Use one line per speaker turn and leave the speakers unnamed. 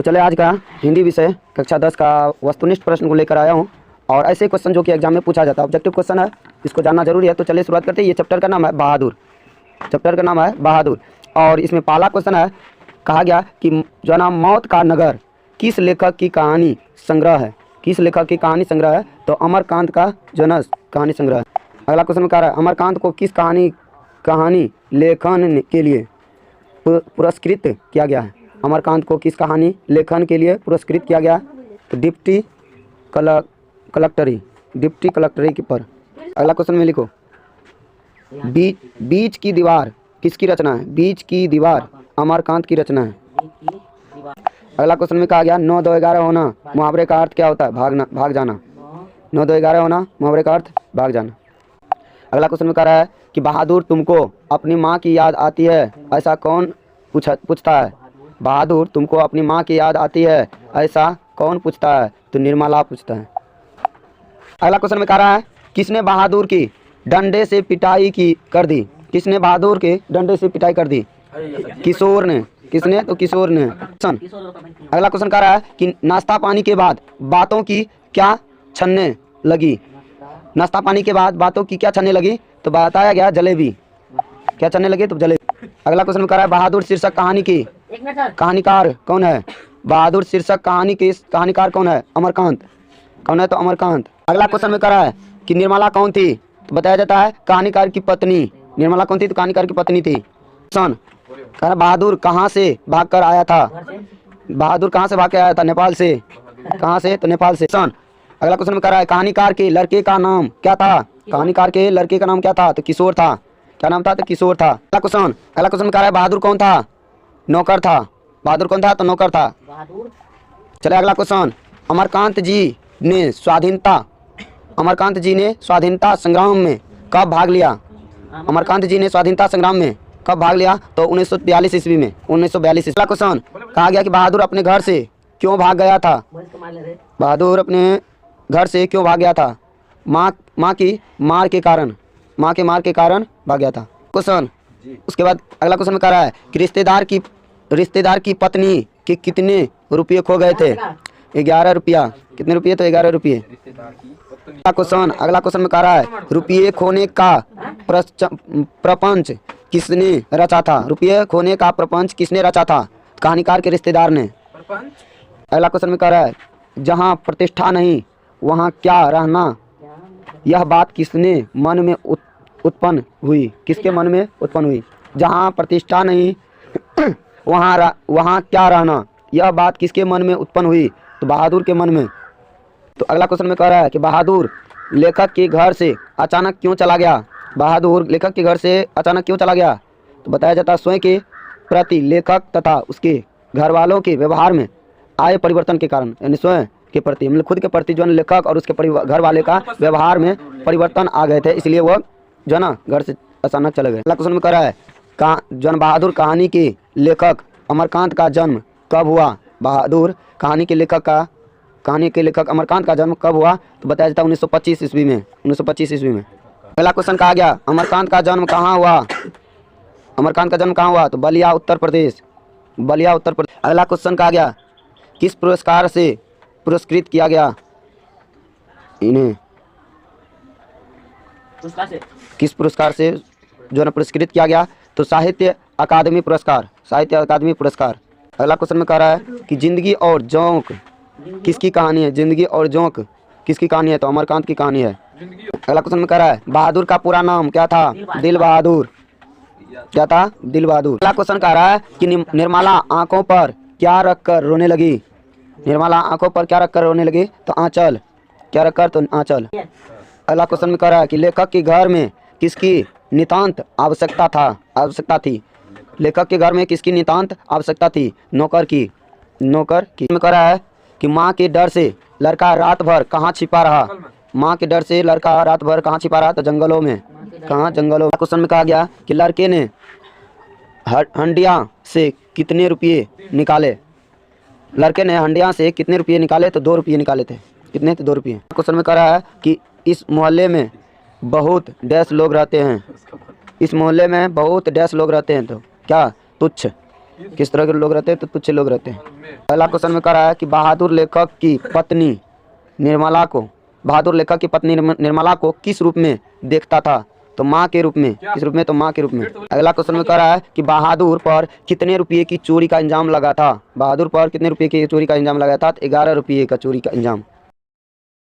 तो चले आज का हिंदी विषय कक्षा 10 का वस्तुनिष्ठ प्रश्न को लेकर आया हूँ। और ऐसे क्वेश्चन जो कि एग्जाम में पूछा जाता है, ऑब्जेक्टिव क्वेश्चन है, इसको जानना जरूरी है। तो चलिए शुरुआत करते हैं। ये चैप्टर का नाम है बहादुर। चैप्टर का नाम है बहादुर और इसमें पहला क्वेश्चन है, कहा गया कि जो नाम मौत का नगर किस लेखक की कहानी संग्रह है। किस लेखक की कहानी संग्रह है? तो अमरकांत का जनस कहानी संग्रह है। अगला क्वेश्चन में कह रहा है, अमरकांत को किस कहानी लेखन के लिए पुरस्कृत किया गया है। अमरकांत को किस कहानी लेखन के लिए पुरस्कृत किया गया? तो डिप्टी कलेक्टरी के पर। अगला क्वेश्चन में लिखो, बीच की दीवार किसकी रचना है? बीच की दीवार अमरकांत की रचना है। अगला क्वेश्चन में कहा गया 9 2 11 होना मुहावरे का अर्थ क्या होता है? भाग जाना। 9 2 11 होना मुहावरे का अर्थ भाग जाना। अगला क्वेश्चन में कह रहा है कि बहादुर तुमको अपनी माँ की याद आती है, ऐसा कौन पूछता है? बहादुर तुमको अपनी माँ की याद आती है, ऐसा कौन पूछता है? तो निर्मला पूछता है। अगला क्वेश्चन में कह रहा है, किसने बहादुर की डंडे से पिटाई कर दी? किसने बहादुर के डंडे से पिटाई कर दी? किशोर ने। किसने? तो किशोर ने। अगला क्वेश्चन कह रहा है कि नाश्ता पानी के बाद बातों की क्या छनने लगी? नाश्ता पानी के बाद बातों की क्या छनने लगी? तो बताया गया जलेबी। क्या छनने लगी? तो जलेबी। अगला क्वेश्चन में कह रहा है, बहादुर शीर्षक कहानी की कहानीकार कौन है? बहादुर शीर्षक कहानी की कहानीकार कौन है? अमरकांत। कौन है? तो अमरकांत। अगला क्वेश्चन में कह रहा है कि निर्मला कौन थी? तो बताया जाता है कहानीकार की पत्नी। निर्मला कौन थी? तो कहानीकार की पत्नी थी। सन कह रहा, बहादुर कहाँ से भाग कर आया था? बहादुर कहाँ से भाग कर आया था? नेपाल से। कहाँ से? तो नेपाल से। सन। अगला क्वेश्चन में कह रहा है, कहानीकार के लड़के का नाम क्या था? कहानीकार के लड़के का नाम क्या था? तो किशोर था। क्या नाम था? तो किशोर था। अगला क्वेश्चन में कह रहा है, बहादुर कौन था? नौकर था। बहादुर कौन था? तो नौकर था। चले अगला क्वेश्चन, अमरकांत जी ने स्वाधीनता संग्राम में कब भाग लिया? अमरकांत जी ने स्वाधीनता संग्राम में कब भाग लिया? तो 1942 ईस्वी में। 1942 ईस्वी। अगला क्वेश्चन, कहा गया कि बहादुर अपने घर से क्यों भाग गया था? बहादुर अपने घर से क्यों भाग गया था? माँ के मार के कारण भाग गया था। क्वेश्चन उसके बाद अगला क्वेश्चन में कह रहा है कि रिश्तेदार की पत्नी के कितने रुपये खो गए थे? 11 रुपया। कितने रुपये? तो 11 रुपये। अगला क्वेश्चन में कह रहा है, रुपये खोने का प्रपंच किसने रचा था? रुपये खोने का प्रपंच किसने रचा था? कहानीकार के रिश्तेदार ने। अगला क्वेश्चन में कह रहा है, जहाँ प्रतिष्ठा नहीं वहाँ क्या रहना? यह बात किसने मन में उत्पन्न हुई? किसके मन में उत्पन्न हुई? जहाँ प्रतिष्ठा नहीं वहाँ क्या रहना? यह बात किसके मन में उत्पन्न हुई? तो बहादुर के मन में। तो अगला क्वेश्चन में कह रहा है कि बहादुर लेखक के घर से अचानक क्यों चला गया? बहादुर लेखक के घर से अचानक क्यों चला गया? तो बताया जाता है स्वयं के प्रति लेखक तथा उसके घर वालों के व्यवहार में आए परिवर्तन के कारण। यानी स्वयं के प्रति, मतलब खुद के प्रति जो लेखक और उसके घर वाले का व्यवहार में परिवर्तन आ गए थे, इसलिए वो जो ना घर से अचानक चले गए। अगला क्वेश्चन में कह रहा है, जन बहादुर कहानी के लेखक अमरकांत का जन्म कब हुआ? बहादुर कहानी के लेखक अमरकांत का जन्म कब हुआ? तो बताया जाता है 1925 ईस्वी में। 1925 ईस्वी में। अगला क्वेश्चन कहा गया, अमरकांत का जन्म कहाँ हुआ? अमरकांत का जन्म कहाँ हुआ? तो बलिया उत्तर प्रदेश। बलिया उत्तर प्रदेश। अगला क्वेश्चन कहा गया, किस पुरस्कार से पुरस्कृत किया गया इन्हें? किस पुरस्कार से जो है पुरस्कृत किया गया? तो साहित्य अकादमी पुरस्कार। साहित्य अकादमी पुरस्कार। अगला क्वेश्चन में कह रहा है कि जिंदगी और जोंक किसकी कहानी है? जिंदगी और जोंक किसकी कहानी है? तो अमरकांत की कहानी है। अगला क्वेश्चन में कह रहा है, बहादुर का पूरा नाम क्या था? दिल बहादुर। क्या था? दिल बहादुर। अगला क्वेश्चन कह रहा है कि निर्मला आंखों पर क्या रखकर रोने लगी? निर्मला आंखों पर क्या रखकर रोने लगी? तो आंचल। क्या रखकर? तो आंचल। अगला क्वेश्चन में कह रहा है कि लेखक के घर में किसकी नितांत आवश्यकता थी? लेखक के घर में किसकी नितांत आवश्यकता थी? नौकर की। में कह रहा है कि माँ के डर से लड़का रात भर कहाँ छिपा रहा? माँ के डर से लड़का रात भर कहाँ छिपा रहा? तो जंगलों में। कहाँ? जंगलों में। क्वेश्चन में कहा गया कि लड़के ने हंडिया से कितने रुपये निकाले? लड़के ने हंडिया से कितने रुपये निकाले? तो 2 रुपये निकाले थे। कितने? तो 2 रुपये। क्वेश्चन में कह रहा है कि इस मोहल्ले में बहुत डैश लोग रहते हैं। इस मोहल्ले में बहुत डैश लोग रहते हैं। तो क्या? तुच्छ। किस तरह के लोग रहते हैं? तो तुच्छ लोग रहते हैं। अगला क्वेश्चन में कह रहा है कि बहादुर लेखक की पत्नी निर्मला को किस रूप में देखता था? तो माँ के रूप में। किस रूप में? तो माँ के रूप में। अगला क्वेश्चन में कह रहा है कि बहादुर पर कितने रुपये की चोरी का इल्जाम लगा था? बहादुर पर कितने रुपये की चोरी का इल्जाम लगा था? 11 रुपये का चोरी का इल्जाम।